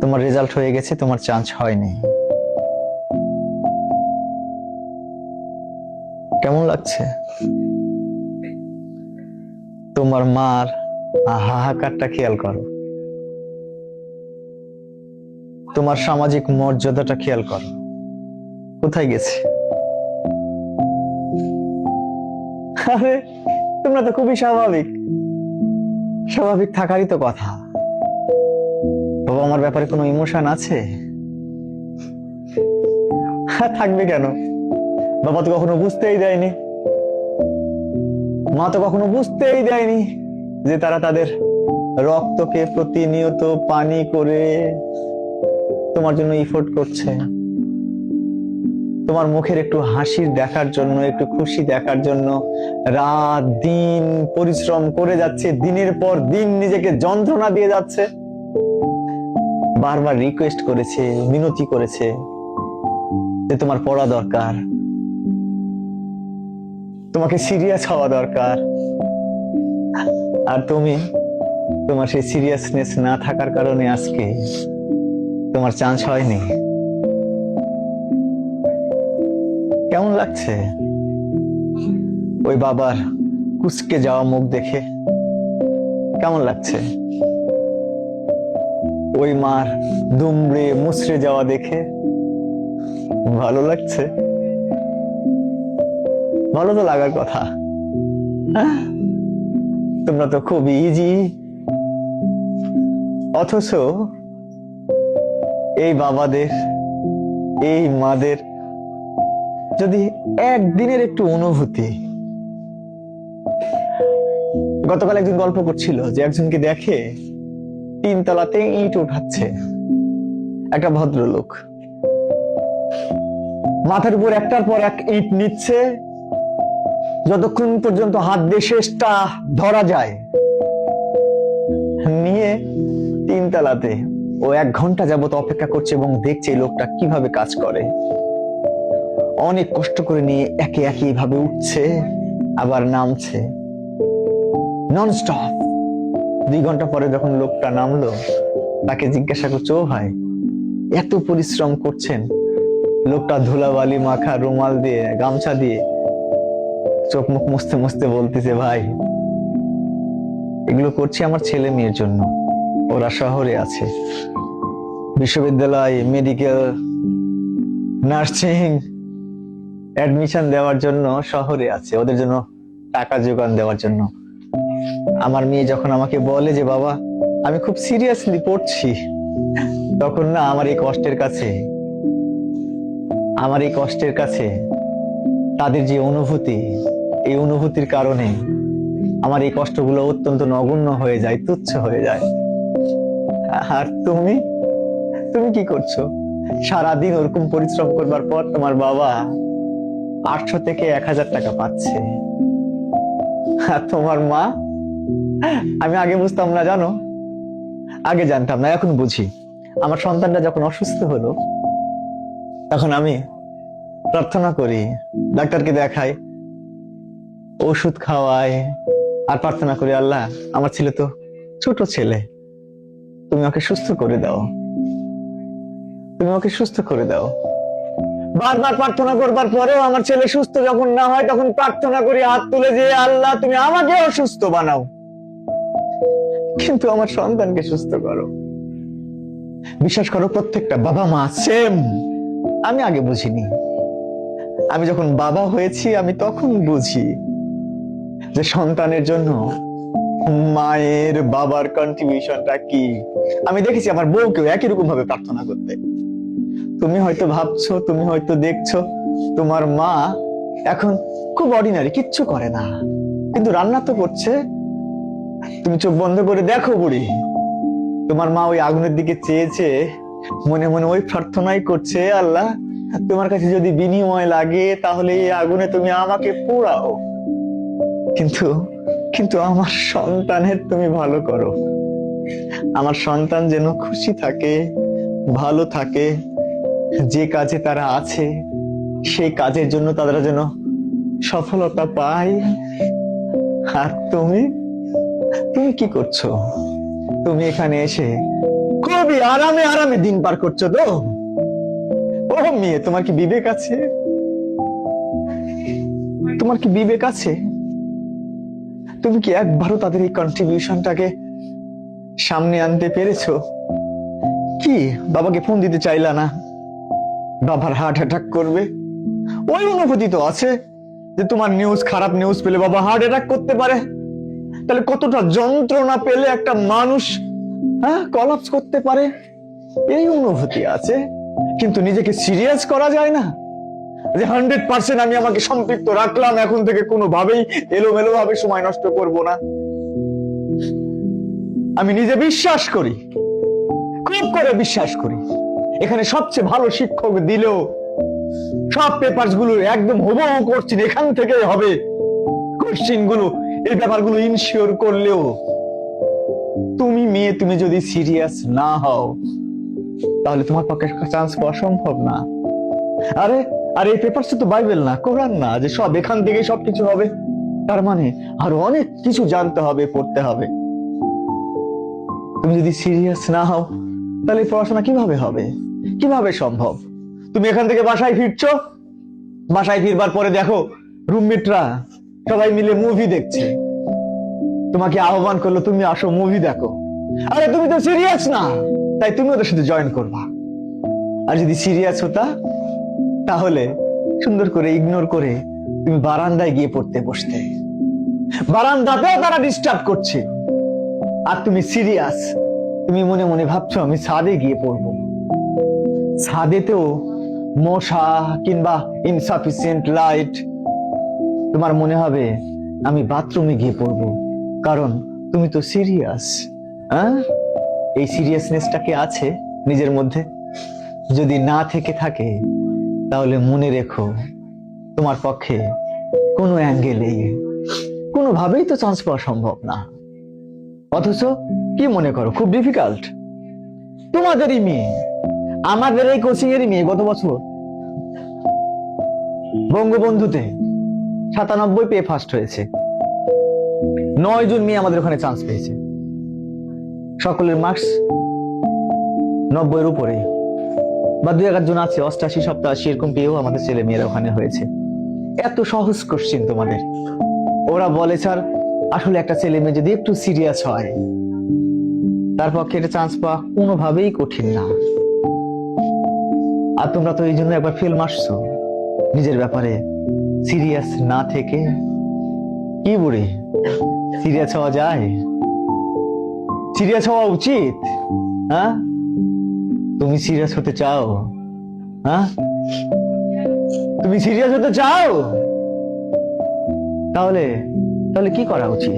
তোমার রেজাল্ট হয়ে গেছে, তোমার চান্স হয়নি। কেমন লাগছে? তোমার মার হাহাকারটা খেয়াল করো, তোমার সামাজিক মর্যাদাটা খেয়াল করো, কোথায় গেছে? আরে তোমরা তো খুবই স্বাভাবিক, স্বাভাবিক থাকারই তো কথা। বাবা আমার ব্যাপারে কোনো ইমোশন আছে? থাকবে কেন? বাবা তো কখনো বুঝতেই দেয়নি, মা তো কখনো বুঝতেই দেয়নি যে তারা তাদের রক্তকে প্রতিনিয়ত পানি করে তোমার জন্য ইফোর্ট করছে, তোমার মুখের একটু হাসির দেখার জন্য, একটু খুশি দেখার জন্য রাত দিন পরিশ্রম করে যাচ্ছে, দিনের পর দিন নিজেকে যন্ত্রণা দিয়ে যাচ্ছে। বারবার রিকোয়েস্ট করেছে, মিনতি করেছে যে তোমার পড়া দরকার, তোমাকে সিরিয়াস হওয়া দরকার। আর তুমি, তোমার সেই সিরিয়াসনেস না থাকার কারণে আজকে তোমার চান্স হয়নি। কেমন লাগছে ওই বাবার কুঁচকে যাওয়া মুখ দেখে? কেমন লাগছে ওই মার দুমড়ে মুচড়ে যাওয়া দেখে? ভালো লাগছে? ভালো তো লাগার কথা। তোমরা তো খুব ইজি, অথচ এই বাবাদের, এই মাদের যদি একদিনের একটু অনুভূতি। গতকাল একজন গল্প করছিল যে একজনকে দেখে 3 তলাতে ইট উঠাচ্ছে একটা ভদ্রলোক, মাথার উপর একটার পর এক ইট নিচ্ছে, যতক্ষণ পর্যন্ত হাত দিয়ে শেষটা ধরা যায়, নিয়ে 3 তলাতে ও 1 ঘন্টা যাবত অপেক্ষা করছে এবং দেখছে এই লোকটা কিভাবে কাজ করে। অনেক কষ্ট করে নিয়ে একে একে এইভাবে উঠছে আবার নামছে নন স্টপ। 2 ঘন্টা পরে যখন লোকটা নামলো, তাকে জিজ্ঞাসা করছে, ও ভাই এত পরিশ্রম করছেন? লোকটা ধুলাবালি মাখা রুমাল দিয়ে, গামছা দিয়ে চোখ মুখ মুছতে মুছতে বলতেছে, ভাই এগুলো করছি আমার ছেলে মেয়ের জন্য, ওরা শহরে আছে, বিশ্ববিদ্যালয়, মেডিকেল, নার্সিং অ্যাডমিশন দেওয়ার জন্য শহরে আছে, ওদের জন্য টাকা জোগান দেওয়ার জন্য। আমার মেয়ে যখন আমাকে বলে যে বাবা আমি খুব সিরিয়াসলি পড়ছি, তখন না আমার এই কষ্টের কাছে তাদের যে অনুভূতি, এই অনুভূতির কারণে আমার এই কষ্টগুলো অত্যন্ত নগণ্য হয়ে যায়, তুচ্ছ হয়ে যায়। আর তুমি কি করছো? সারাদিন ওরকম পরিশ্রম করবার পর তোমার বাবা 800 থেকে 1000 টাকা পাচ্ছে, আর তোমার মা, আমি আগে বুঝতাম না জানো, আগে জানতাম না, এখন বুঝি। আমার সন্তানটা যখন অসুস্থ হলো, তখন আমি প্রার্থনা করি, ডাক্তারকে দেখাই, ওষুধ খাওয়াই, আর প্রার্থনা করি, আল্লাহ আমার ছেলে তো ছোট ছেলে, তুমি ওকে সুস্থ করে দাও, তুমি ওকে সুস্থ করে দাও। বারবার প্রার্থনা করবার পরেও আমার ছেলে সুস্থ যখন না হয়, তখন প্রার্থনা করি হাত তুলে যে আল্লাহ তুমি আমাকে অসুস্থ বানাও, কিন্তু আমার সন্তানকে সুস্থ করো। বিশ্বাস করো, প্রত্যেকটা বাবা মা সেম। আমি আগে বুঝিনি, আমি যখন বাবা হয়েছি আমি তখন বুঝি যে সন্তানের জন্য মায়ের, বাবার কন্ট্রিবিউশনটা কি। আমি দেখেছি আমার বউকেও একই রকম ভাবে প্রার্থনা করতে। তুমি হয়তো ভাবছো, তুমি হয়তো দেখছো তোমার মা এখন খুব অর্ডিনারি, কিচ্ছু করে না, কিন্তু রান্না তো করছে। তুমি চোখ বন্ধ করে দেখো বুড়ি, তোমার মা ওই আগুনের দিকে চেয়েছে, মনে মনে ওই প্রার্থনাই করছে, আল্লাহ তোমার কাছে যদি বিনিময় লাগে তাহলে এই আগুনে তুমি আমাকে পোড়াও, কিন্তু আমার সন্তানের তুমি ভালো করো, আমার সন্তান যেন খুশি থাকে, ভালো থাকে, যে কাজে তারা আছে সেই কাজের জন্য তারা যেন সফলতা পায়। আর তুমি কি করছো? তুমি এখানে এসে খুব খুবই আরামে আরামে দিন পার করছো তো। ও মেয়ে, তোমার কি বিবেক আছে? তোমার কি বিবেক আছে? তুমি কি একবারও তাদের এই কন্ট্রিবিউশনটাকে সামনে আনতে পেরেছো? কি বাবাকে ফোন দিতে চাইলা না? বাবার হার্ট অ্যাটাক করবে, ওই অনুভূতি তো আছে যে তোমার নিউজ, খারাপ নিউজ পেলে বাবা হার্ট অ্যাটাক করতে পারে। তাহলে কতটা যন্ত্রণা পেলে একটা মানুষ কলাপস করতে পারে, এই অনুভূতি আছে। কিন্তু নিজেকে সিরিয়াস করা যায় না যে 100% আমি আমাকে সম্পৃক্ত রাখলাম, এখন থেকে কোনোভাবেই এলোমেলো ভাবে সময় নষ্ট করব না। আমি নিজে বিশ্বাস করি, খুব করে বিশ্বাস করি, এখানে সবচেয়ে ভালো শিক্ষক দিলেও সব পেপারস গুলো একদম হুবহু কোশ্চিন এখান থেকে হবে, কোশ্চিন গুলো এই ব্যাপারগুলো ইনশিওর করলেও তুমি মেয়ে, তুমি যদি সিরিয়াস না হও তাহলে তোমার পক্ষে চান্স পাওয়া সম্ভব না। আরে আর এই পেপারস তো বাইবেল না, কোরআন না যে সব এখান থেকে সবকিছু হবে। তার মানে আরো অনেক কিছু জানতে হবে, পড়তে হবে। তুমি যদি সিরিয়াস না হও তাহলে পড়াশোনা কিভাবে হবে, কিভাবে সম্ভব? তুমি এখান থেকে বাসায় ফিরছো, বাসায় ফিরবার পরে দেখো রুমমেটরা সবাই মিলে মুভি দেখছে, তোমাকে আহ্বান করলো তুমি আসো মুভি দেখো। আরে তুমি তো সিরিয়াস না, তাই তুমি ওদের সাথে জয়েন করবা। আর যদি সিরিয়াস হতা তাহলে সুন্দর করে ইগনোর করে তুমি বারান্দায় গিয়ে পড়তে বসতে। বারান্দাতেও তারা ডিস্টার্ব করছে আর তুমি সিরিয়াস, তুমি মনে মনে ভাবছো আমি ছাদে গিয়ে পড়বো। ছাদেতেও মশা কিংবা ইনসাফিসিয়েন্ট লাইট, তোমার মনে হবে আমি বাথরুমে গিয়ে পড়বো, কারণ তুমি তো সিরিয়াস। এই সিরিয়াসনেসটাকে আছে নিজের মধ্যে, যদি না থেকে থাকে তাহলে মনে রেখো তোমার পক্ষে কোনো অ্যাঙ্গেলে কোনোভাবেই তো চান্স পাওয়া সম্ভব না। অথচ কি মনে করো খুব ডিফিকাল্ট? তোমাদেরই মেয়ে, আমাদের এই কোচিং এরই মেয়ে গত বছর বঙ্গবন্ধুতে 97 পেয়ে ফার্স্ট হয়েছে। 9 জন মেয়ে আমাদের ওখানে চান্স পেয়েছে, সকলের মার্কস 90-এর উপরে, বা 2-1 জন আছে 88, 87 এরকম পেয়েও আমাদের ছেলে মেয়েরা ওখানে হয়েছে। এত সহজ কোশ্চিন তোমাদের। ওরা বলে স্যার আসলে একটা ছেলে মেয়ে যদি একটু সিরিয়াস হয় তার পক্ষে এটা চান্স পাওয়া কোনোভাবেই কঠিন না। আর তোমরা তো এই জন্য একবার ফেল মারছো নিজের ব্যাপারে সিরিয়াস না থেকে। কি বুড়ি, সিরিয়াস হওয়া যায়? সিরিয়াস হওয়া উচিত। তুমি সিরিয়াস হতে চাও? তুমি সিরিয়াস হতে চাও? তাহলে তাহলে কি করা উচিত?